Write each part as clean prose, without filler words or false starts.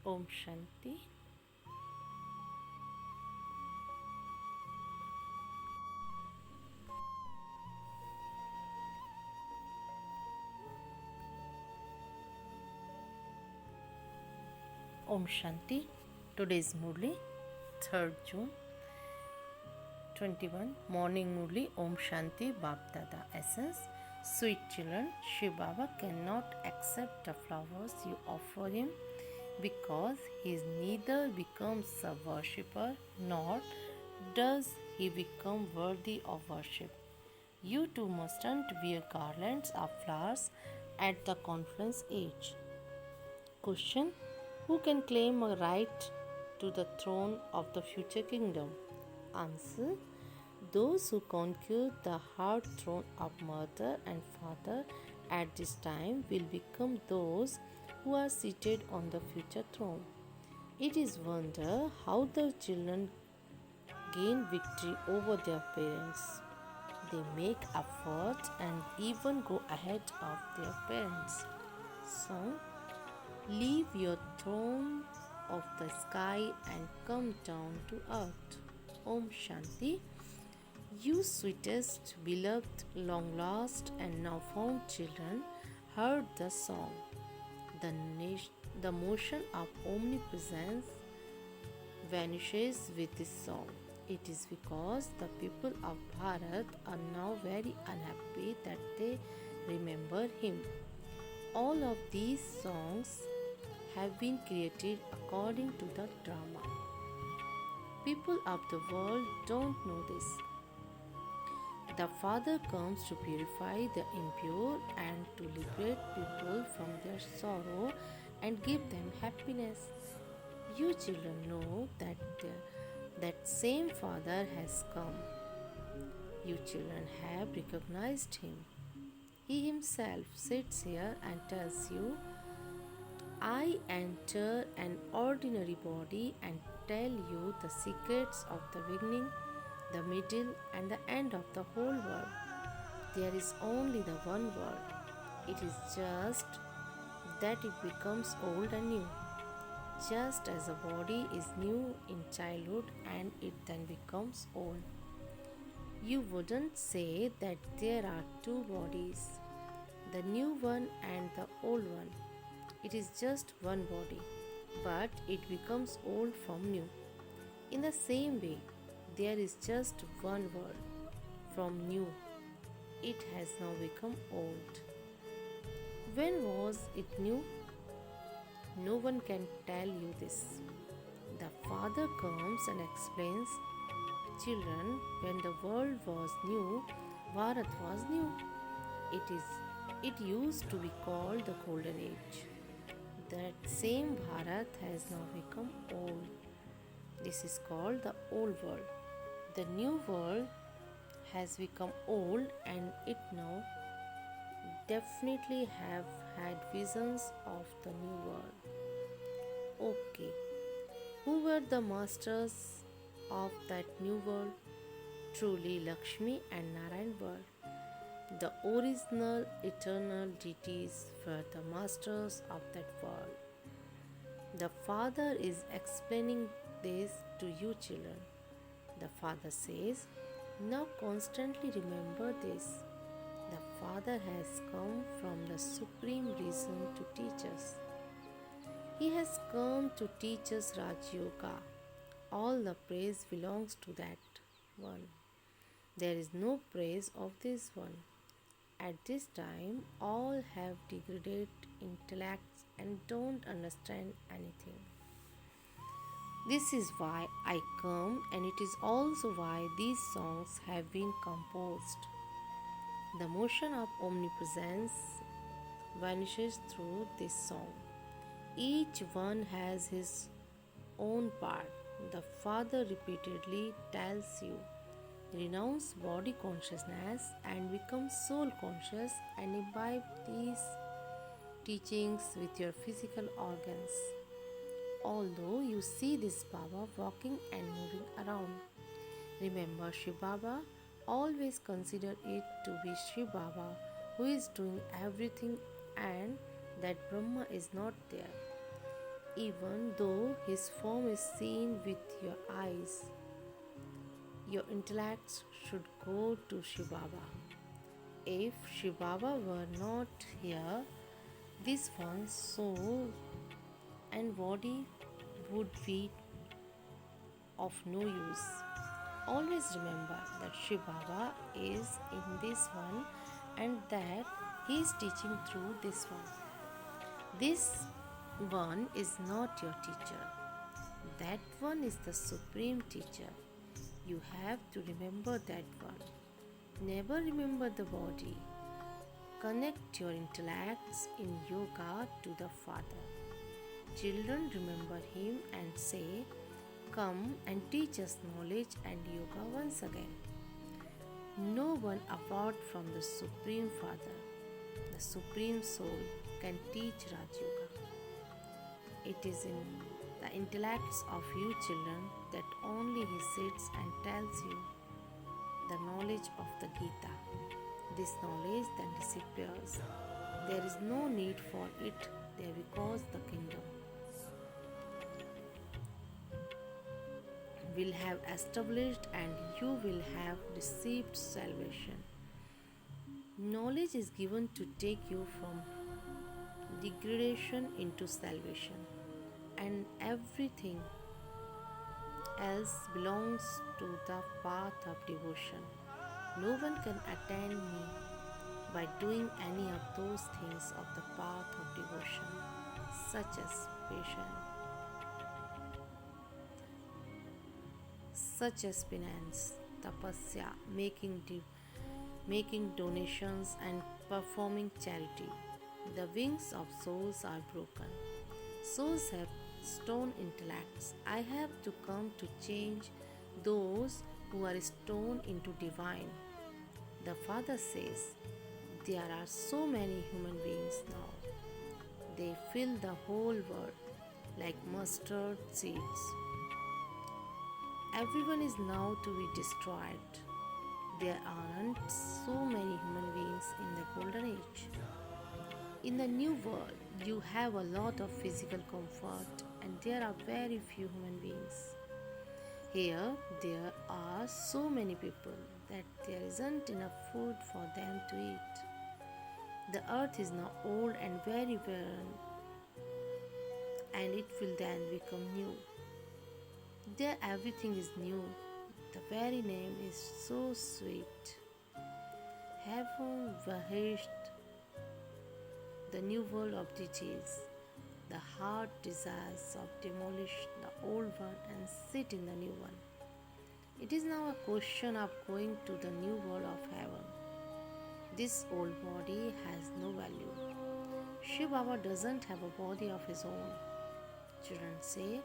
Om Shanti. Om Shanti. Today is Murli, 3rd June 21. Morning Murli. Om Shanti Bapdada. Essence. Sweet children, Shiv Baba cannot accept the flowers you offer him because he neither becomes a worshipper nor does he become worthy of worship. You too mustn't wear garlands of flowers at the conference age. Question: who can claim a right to the throne of the future kingdom? Answer: those who conquer the hard throne of mother and father at this time will become those who are seated on the future throne. It is wonder how the children gain victory over their parents. They make efforts and even go ahead of their parents. Song: leave your throne of the sky and come down to earth. Om Shanti. You sweetest, beloved, long lost, and now found children heard the song. The motion of omnipresence vanishes with this song. It is because the people of Bharat are now very unhappy that they remember him. All of these songs have been created according to the drama. People of the world don't know this. The Father comes to purify the impure and to liberate people from their sorrow and give them happiness. You children know that same Father has come. You children have recognized him. He himself sits here and tells you, I enter an ordinary body and tell you the secrets of the beginning, the middle, and the end of the whole world. There is only the one world. It is just that it becomes old and new. Just as a body is new in childhood and it then becomes old. You wouldn't say that there are two bodies, the new one and the old one. It is just one body, but it becomes old from new. In the same way, there is just one world from new. It has now become old. When was it new? No one can tell you this. The Father comes and explains, children, when the world was new, Bharat was new. It used to be called the Golden Age. That same Bharat has now become old. This is called the old world. The new world has become old and it now definitely have had visions of the new world. Okay, who were the masters of that new world? Truly Lakshmi and Narayan were. The original eternal deities were the masters of that world. The Father is explaining this to you children. The Father says, now constantly remember this. The Father has come from the Supreme Reason to teach us. He has come to teach us Raj Yoga. All the praise belongs to that one. There is no praise of this one. At this time, all have degraded intellects and don't understand anything. This is why I come, and it is also why these songs have been composed. The motion of omnipresence vanishes through this song. Each one has his own part. The Father repeatedly tells you, renounce body consciousness and become soul conscious and imbibe these teachings with your physical organs. Although you see this Baba walking and moving around, remember Shiv Baba, always consider it to be Shiv Baba who is doing everything and that Brahma is not there. Even though his form is seen with your eyes, your intellect should go to Shiv Baba. If Shiv Baba were not here, this one's soul and body would be of no use. Always remember that Shiv Baba is in this one and that he is teaching through this one. This one is not your teacher. That one is the supreme teacher. You have to remember that one. Never remember the body. Connect your intellects in yoga to the Father. Children remember him and say, "Come and teach us knowledge and yoga once again." No one apart from the Supreme Father, the Supreme Soul, can teach Raj Yoga. It is in the intellects of you children that only he sits and tells you the knowledge of the Gita. This knowledge then disappears. There is no need for it there because the kingdom will have established and you will have received salvation. Knowledge is given to take you from degradation into salvation, and everything else belongs to the path of devotion. No one can attain me by doing any of those things of the path of devotion, such as penance, tapasya, making donations, and performing charity. The wings of souls are broken. Souls have stone intellects. I have to come to change those who are stone into divine. The Father says, there are so many human beings now. They fill the whole world like mustard seeds. Everyone is now to be destroyed. There aren't so many human beings in the golden age. In the new world, you have a lot of physical comfort and there are very few human beings. Here, there are so many people that there isn't enough food for them to eat. The earth is now old and very barren, and it will then become new. There, everything is new. The very name is so sweet. Heaven vanished, the new world of deities. The heart desires of demolish the old one and sit in the new one. It is now a question of going to the new world of heaven. This old body has no value. Shiv Baba doesn't have a body of his own. Children say,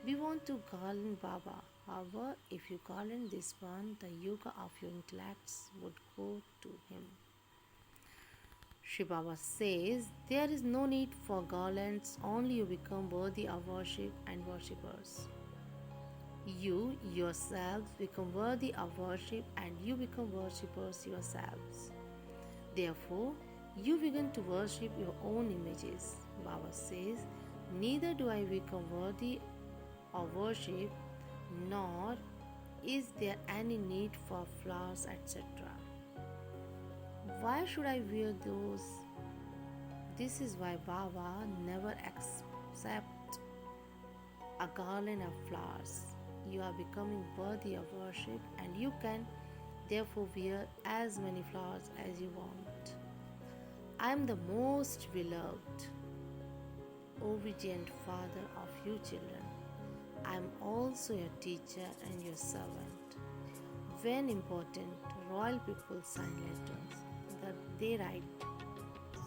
we want to garland Baba. However, if you garland this one, the yoga of your intellects would go to him. Shiv Baba says, there is no need for garlands, only you become worthy of worship and worshippers. You yourselves become worthy of worship and you become worshippers yourselves. Therefore, you begin to worship your own images. Baba says, neither do I become worthy of worship, nor is there any need for flowers, etc. Why should I wear those? This is why Baba never accepts a garland of flowers. You are becoming worthy of worship and you can therefore wear as many flowers as you want. I am the most beloved, obedient Father of you children. I am also your teacher and your servant. When important, royal people sign letters that they write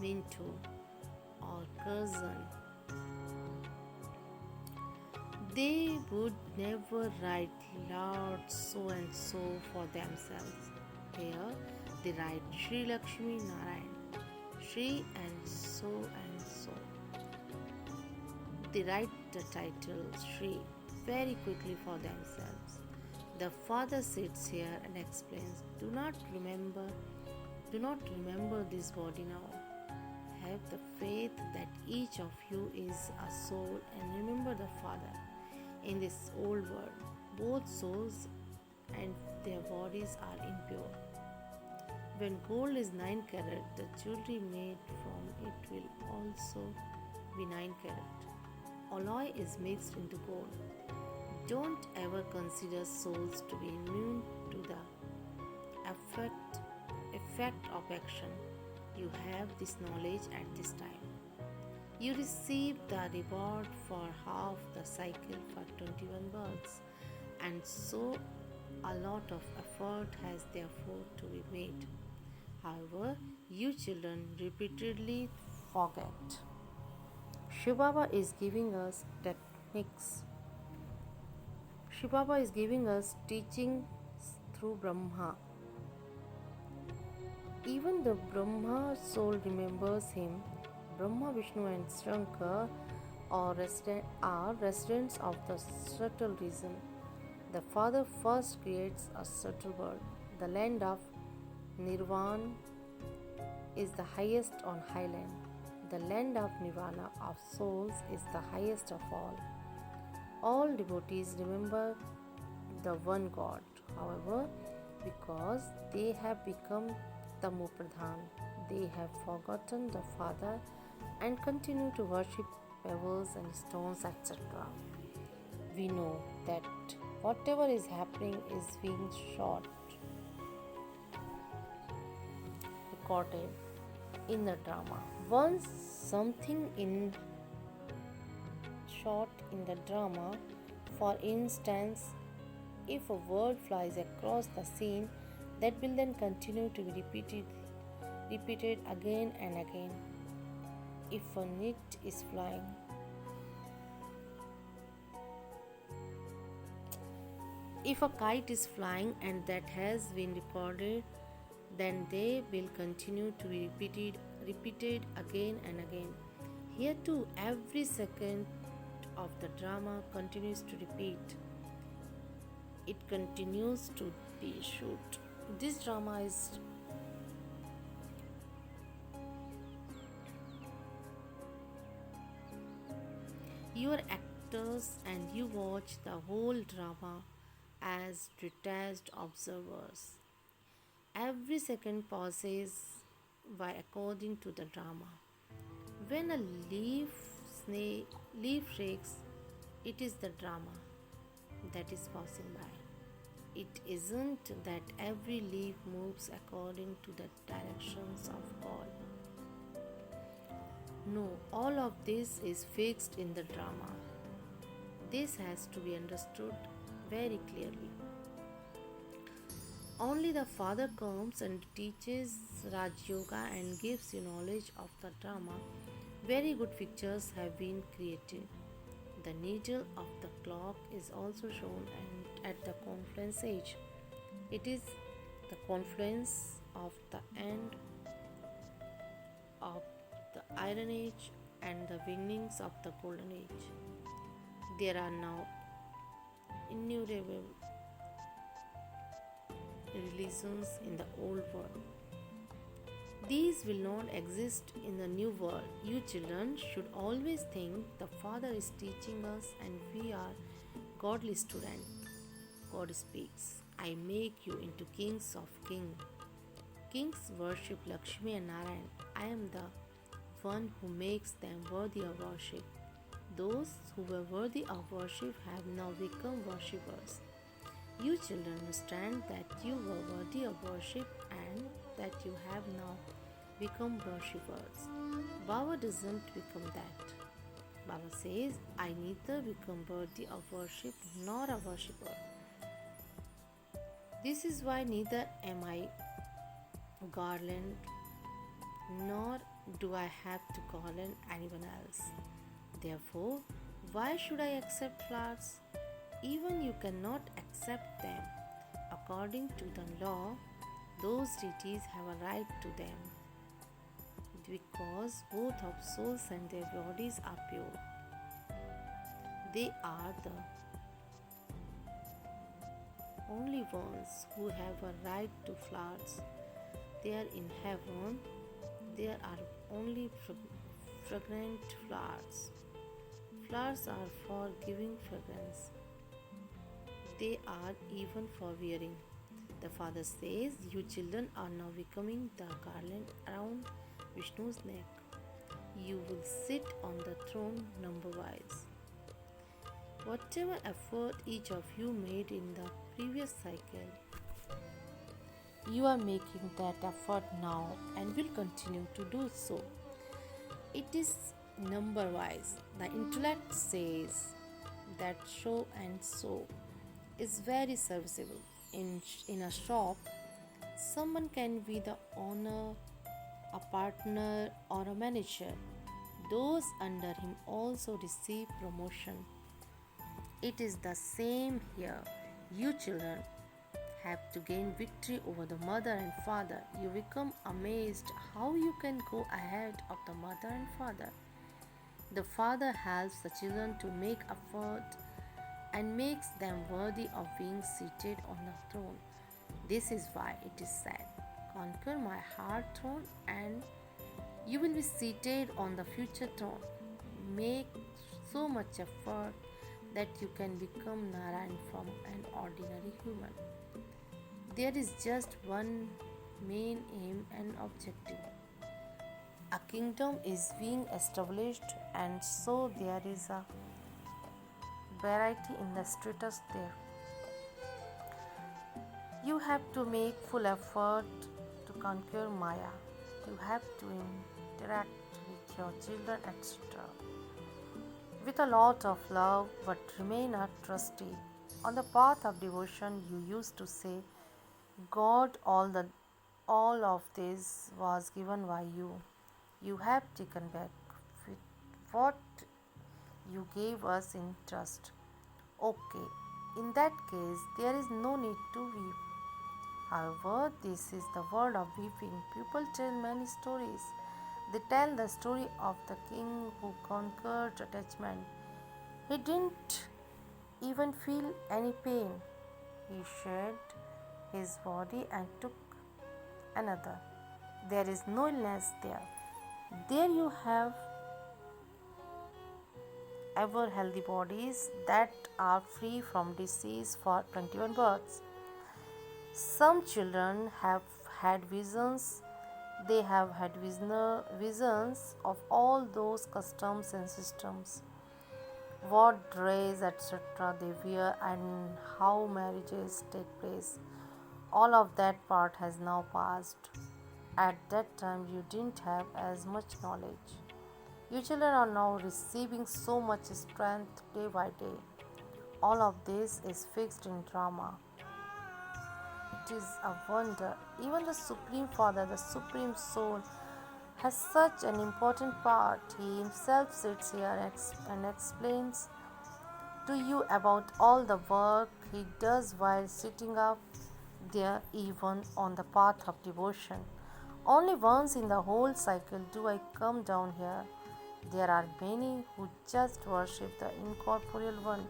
Minto or cousin. They would never write Lord so and so for themselves. Here they write Sri Lakshmi Narayan, Sri and so and so. They write the title Sri very quickly for themselves. The Father sits here and explains, do not remember this body now. have the faith that each of you is a soul and remember the Father. In this old world, both souls and their bodies are impure. When gold is 9 carat, the jewelry made from it will also be 9 carat. Alloy is mixed into gold. Don't ever consider souls to be immune to the effect of action. You have this knowledge at this time. You receive the reward for half the cycle for 21 births, and so a lot of effort has therefore to be made. However, you children repeatedly forget. Shiv Baba is giving us techniques. Shiv Baba is giving us teachings through Brahma. Even the Brahma soul remembers him. Brahma, Vishnu, and Shankar are residents of the subtle reason. The Father first creates a subtle world. The land of Nirvana is the highest on highland. The land of Nirvana of souls is the highest of all. All devotees remember the one God. However, because they have become Tamu Pradhan, they have forgotten the Father and continue to worship pebbles and stones, etc. We know that whatever is happening is being recorded in the drama. Once something in shot in the drama, for instance, if a word flies across the scene, that will then continue to be repeated again and again. If a nit is flying, if a kite is flying and that has been recorded, then they will continue to be repeated again and again. Here too, every second of the drama continues to repeat. It continues to be shoot. This drama is you are actors and you watch the whole drama as detached observers. Every second passes by according to the drama. When a leaf shakes, it is the drama that is passing by. It isn't that every leaf moves according to the directions of God. No, all of this is fixed in the drama. This has to be understood very clearly. Only the Father comes and teaches Raj Yoga and gives you knowledge of the drama. Very good pictures have been created. The needle of the clock is also shown at the confluence age. It is the confluence of the end of the Iron Age and the beginnings of the Golden Age. There are now innumerable religions in the old world. These will not exist in the new world. You children should always think the Father is teaching us and we are godly students. God speaks, I make you into kings of kings. Kings worship Lakshmi and Narayan. I am the one who makes them worthy of worship. Those who were worthy of worship have now become worshippers. You children understand that you were worthy of worship and that you have now become worshippers. Baba doesn't become that. Baba says, I neither become worthy of worship nor a worshipper. This is why neither am I garland nor do I have to garland anyone else. Therefore, why should I accept flowers? Even you cannot accept them. According to the law, those deities have a right to them because both of souls and their bodies are pure. They are the only ones who have a right to flowers. They are in heaven. there are only fragrant flowers. Flowers are for giving fragrance. They are even for wearing. The father says, "You children are now becoming the garland around Vishnu's neck. You will sit on the throne number wise. Whatever effort each of you made in the previous cycle, you are making that effort now and will continue to do so. It is number wise. The intellect says that so and so is very serviceable. In a shop, someone can be the owner, a partner, or a manager. Those under him also receive promotion. It is the same here. You children have to gain victory over the mother and father. You become amazed how you can go ahead of the mother and father. The father helps the children to make effort and makes them worthy of being seated on the throne. This is why it is said, "Conquer my heart throne and you will be seated on the future throne." Make so much effort that you can become Narayan from an ordinary human. There is just one main aim and objective. A kingdom is being established, and so there is a variety in the status there. You have to make full effort to conquer Maya. You have to interact with your children, etc. with a lot of love, but remain a trustee. On the path of devotion, you used to say, "God, all of this was given by you. You have taken back with what you gave us in trust." Okay, in that case, there is no need to weep. However, this is the world of weeping. People tell many stories. They tell the story of the king who conquered attachment. He didn't even feel any pain. He shed his body and took another. There is no illness there. There you have ever healthy bodies that are free from disease for 21 births. Some children have had visions. They have had visions of all those customs and systems, what dress, etc. they wear, and how marriages take place. All of that part has now passed. At that time, you didn't have as much knowledge. You children are now receiving so much strength day by day. All of this is fixed in drama. It is a wonder. Even the Supreme Father, the Supreme Soul, has such an important part. He himself sits here and explains to you about all the work he does while sitting up there, even on the path of devotion. Only once in the whole cycle do I come down here. There are many who just worship the incorporeal one.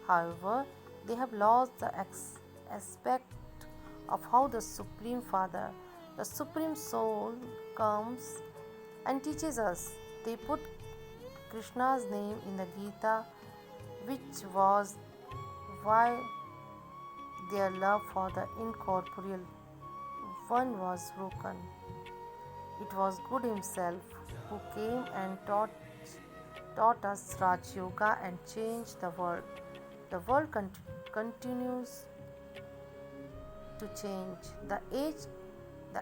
However, they have lost the aspect of how the Supreme Father, the Supreme Soul, comes and teaches us. They put Krishna's name in the Gita, which was why their love for the incorporeal one was broken. It was God Himself who came and taught us Raj Yoga and changed the world. The world continues to change. The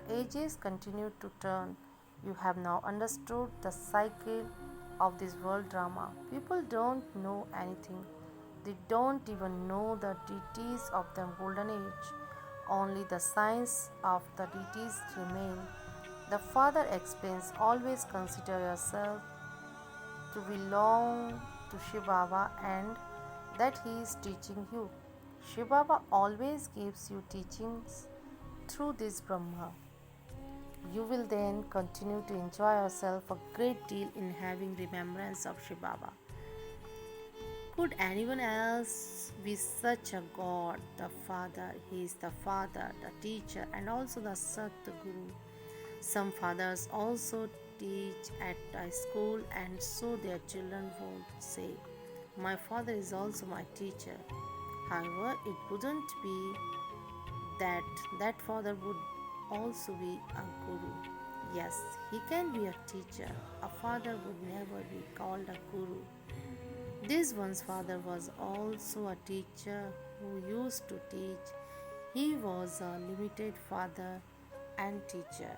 ages continue to turn. You have now understood the cycle of this world drama. People don't know anything. They don't even know the deities of the golden age. Only the signs of the deities remain. The Father explains, always consider yourself to belong to Shiva Baba and that he is teaching you. Shiva Baba always gives you teachings through this Brahma. You will then continue to enjoy yourself a great deal in having remembrance of Shiva Baba. Could anyone else be such a God? The Father, He is the Father, the teacher, and also the Satguru. Some fathers also teach at a school, and so their children won't say, "My father is also my teacher." However, it wouldn't be that that father would also be a guru. Yes, he can be a teacher. A father would never be called a guru. This one's father was also a teacher who used to teach. He was a limited father and teacher.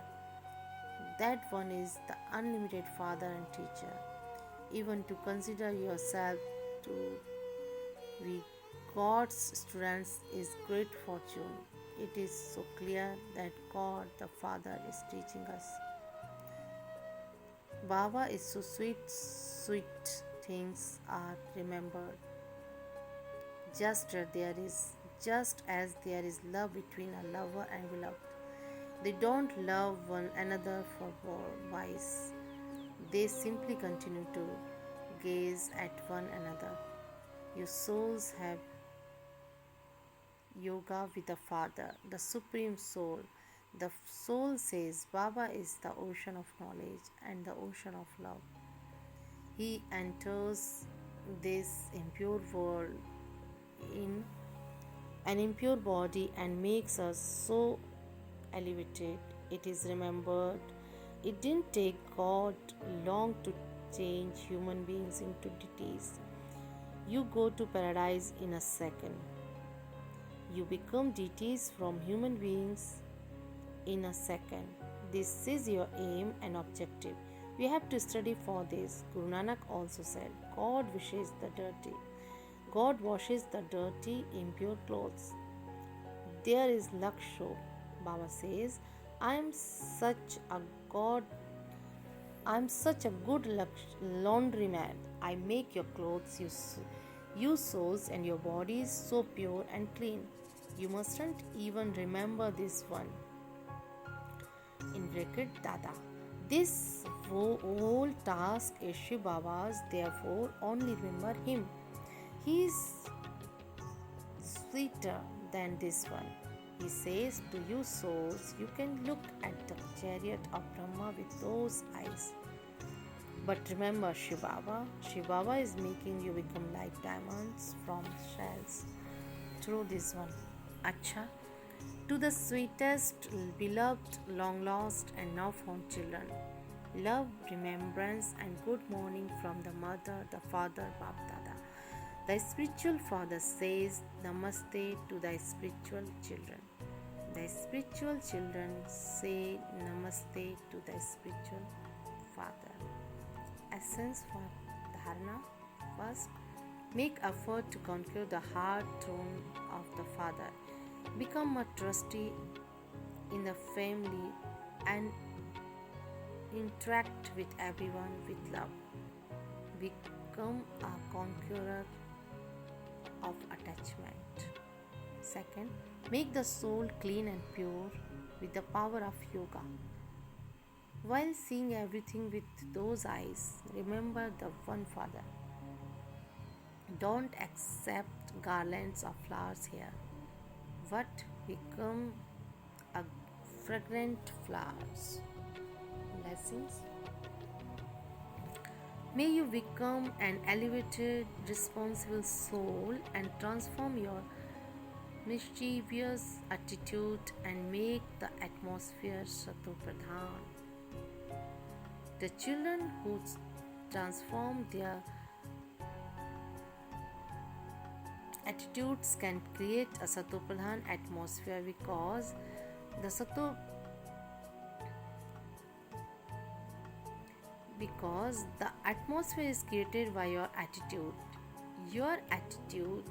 That one is the unlimited father and teacher. Even to consider yourself to be God's students is great fortune. It is so clear that God the Father is teaching us. Baba is so sweet, sweet things are remembered. Just as there is just as there is love between a lover and beloved. They don't love one another for vice. They simply continue to gaze at one another. Your souls have yoga with the Father, the Supreme Soul. The soul says Baba is the ocean of knowledge and the ocean of love. He enters this impure world in an impure body and makes us so elevated. It is remembered. It didn't take God long to change human beings into deities. You go to paradise in a second. You become deities from human beings in a second. This is your aim and objective. We have to study for this. Guru Nanak also said, God wishes the dirty. God washes the dirty, impure clothes. There is Laksho. Baba says, I am such a good laundryman. I make your clothes, you souls and your bodies so pure and clean. You mustn't even remember this one. In bracket, Dada. This whole task is Shiv Baba's, therefore only remember him. He is sweeter than this one. He says to you souls, you can look at the chariot of Brahma with those eyes. But remember Shiv Baba. Shiv Baba is making you become like diamonds from shells through this one. Acha. To the sweetest, beloved, long lost, and now found children. Love, remembrance, and good morning from the mother, the father, Bapdada. The spiritual father says Namaste to thy spiritual children. The spiritual children say Namaste to thy spiritual father. Essence for Dharana. First, make effort to conquer the hard throne of the father. Become a trustee in the family and interact with everyone with love. Become a conqueror of attachment. Second, make the soul clean and pure with the power of yoga. While seeing everything with those eyes, remember the one Father. Don't accept garlands of flowers here. What become a fragrant flowers? Blessings. May you become an elevated, responsible soul and transform your mischievous attitude and make the atmosphere Sato Pradhan. The children who transform their attitudes can create a Sato Pradhan atmosphere because the atmosphere is created by your attitude. Your attitude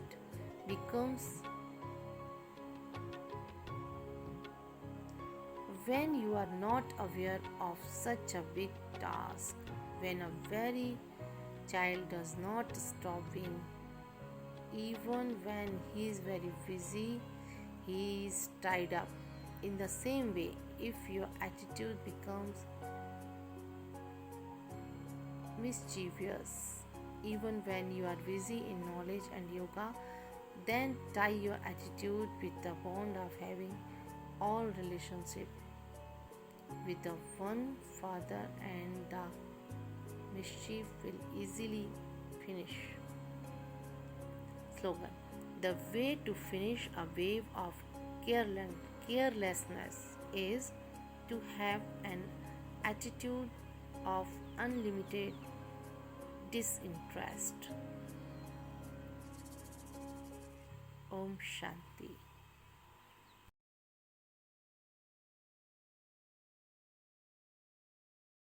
becomes when you are not aware of such a big task, when a very child does not stop being, even when he is very busy, he is tied up. In the same way, if your attitude becomes mischievous, even when you are busy in knowledge and yoga, then tie your attitude with the bond of having all relationship with the one father and the mischief will easily finish. Slogan: the way to finish a wave of carelessness is to have an attitude of unlimited disinterest. Om Shanti.